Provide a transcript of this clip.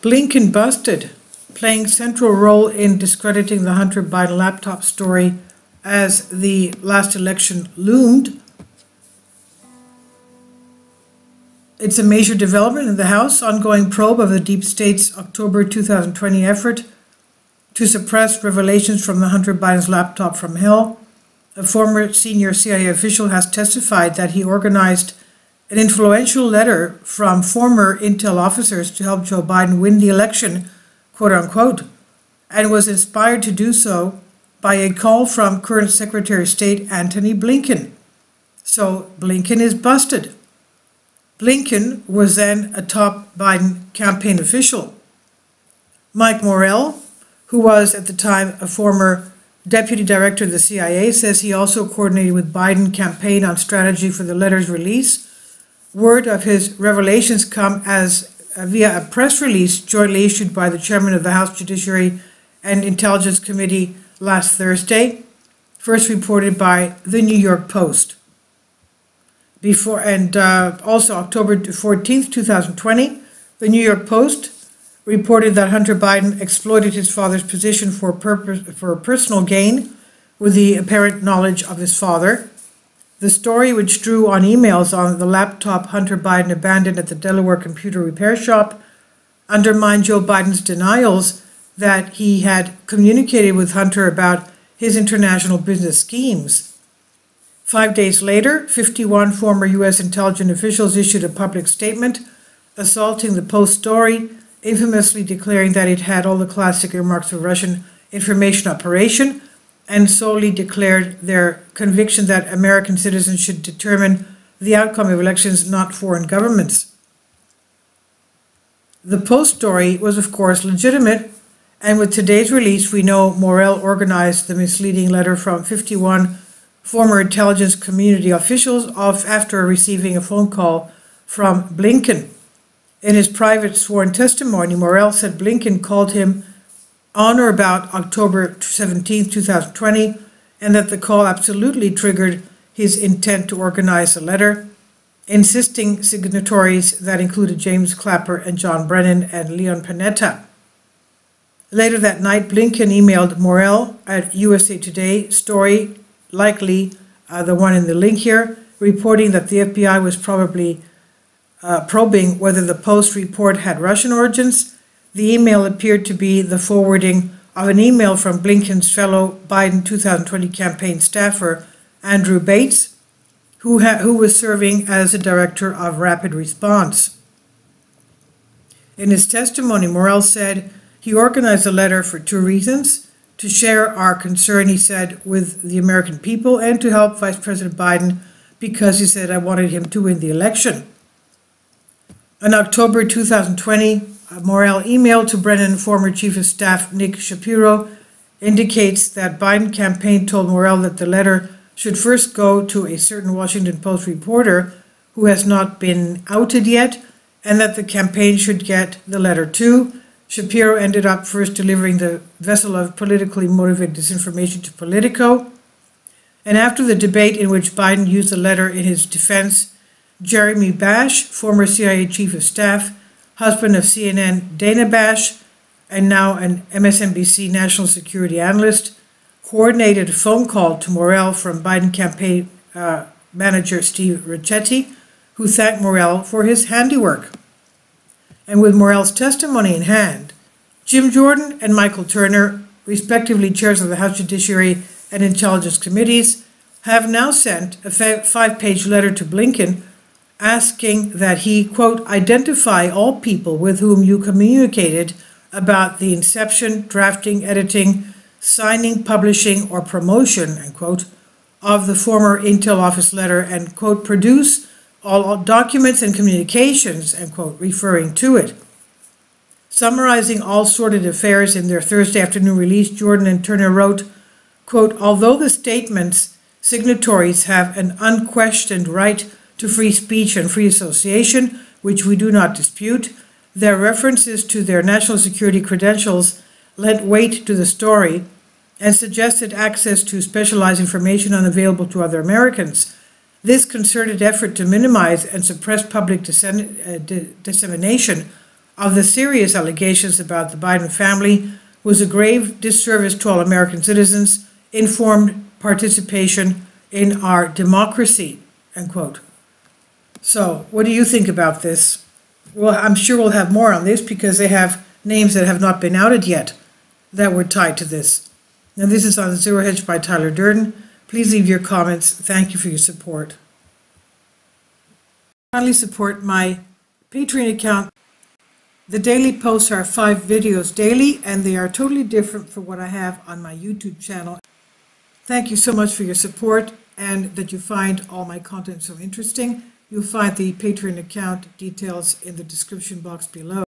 Blinken busted, playing central role in discrediting the Hunter Biden laptop story as the last election loomed. It's a major development in the House, ongoing probe of the deep state's October 2020 effort to suppress revelations from the Hunter Biden's laptop from hell. A former senior CIA official has testified that he organized an influential letter from former intel officers to help Joe Biden win the election, quote unquote, and was inspired to do so by a call from current Secretary of State Antony Blinken. So Blinken is busted. Blinken was then a top Biden campaign official. Mike Morell, who was at the time a former deputy director of the CIA, says he also coordinated with Biden campaign on strategy for the letter's release. Word of his revelations come as via a press release jointly issued by the chairman of the House Judiciary and Intelligence Committee last Thursday, first reported by the New York Post. Also October 14th, 2020, the New York Post reported that Hunter Biden exploited his father's position for personal gain with the apparent knowledge of his father. The story, which drew on emails on the laptop Hunter Biden abandoned at the Delaware computer repair shop, undermined Joe Biden's denials that he had communicated with Hunter about his international business schemes. 5 days later, 51 former U.S. intelligence officials issued a public statement assaulting the Post story, infamously declaring that it had all the classic earmarks of Russian information operation, and solely declared their conviction that American citizens should determine the outcome of elections, not foreign governments. The Post story was, of course, legitimate, and with today's release, we know Morell organized the misleading letter from 51 former intelligence community officials after receiving a phone call from Blinken. In his private sworn testimony, Morell said Blinken called him on or about October 17, 2020, and that the call absolutely triggered his intent to organize a letter, insisting signatories that included James Clapper and John Brennan and Leon Panetta. Later that night, Blinken emailed Morell at USA Today story, likely the one in the link here, reporting that the FBI was probably probing whether the Post report had Russian origins. The email appeared to be the forwarding of an email from Blinken's fellow Biden 2020 campaign staffer, Andrew Bates, who was serving as the director of Rapid Response. In his testimony, Morell said he organized the letter for two reasons: to share our concern, he said, with the American people, and to help Vice President Biden because, he said, I wanted him to win the election. In October 2020, Morell emailed to Brennan former Chief of Staff Nick Shapiro indicates that Biden campaign told Morell that the letter should first go to a certain Washington Post reporter who has not been outed yet, and that the campaign should get the letter too. Shapiro ended up first delivering the vessel of politically motivated disinformation to Politico. And after the debate in which Biden used the letter in his defense, Jeremy Bash, former CIA Chief of Staff, husband of CNN Dana Bash, and now an MSNBC national security analyst, coordinated a phone call to Morell from Biden campaign manager Steve Ricchetti, who thanked Morell for his handiwork. And with Morell's testimony in hand, Jim Jordan and Michael Turner, respectively chairs of the House Judiciary and Intelligence Committees, have now sent a 5-page letter to Blinken asking that he, quote, identify all people with whom you communicated about the inception, drafting, editing, signing, publishing, or promotion, end quote, of the former Intel office letter, and, quote, produce all documents and communications, end quote, referring to it. Summarizing all sordid affairs in their Thursday afternoon release, Jordan and Turner wrote, quote, although the statement's signatories have an unquestioned right to free speech and free association, which we do not dispute, their references to their national security credentials lent weight to the story and suggested access to specialized information unavailable to other Americans. This concerted effort to minimize and suppress public dissemination of the serious allegations about the Biden family was a grave disservice to all American citizens, informed participation in our democracy, end quote. So, what do you think about this? Well, I'm sure we'll have more on this because they have names that have not been outed yet that were tied to this. Now, this is on Zero Hedge by Tyler Durden. Please leave your comments. Thank you for your support. Kindly support my Patreon account. The daily posts are 5 videos daily, and they are totally different from what I have on my YouTube channel. Thank you so much for your support and that you find all my content so interesting. You'll find the Patreon account details in the description box below.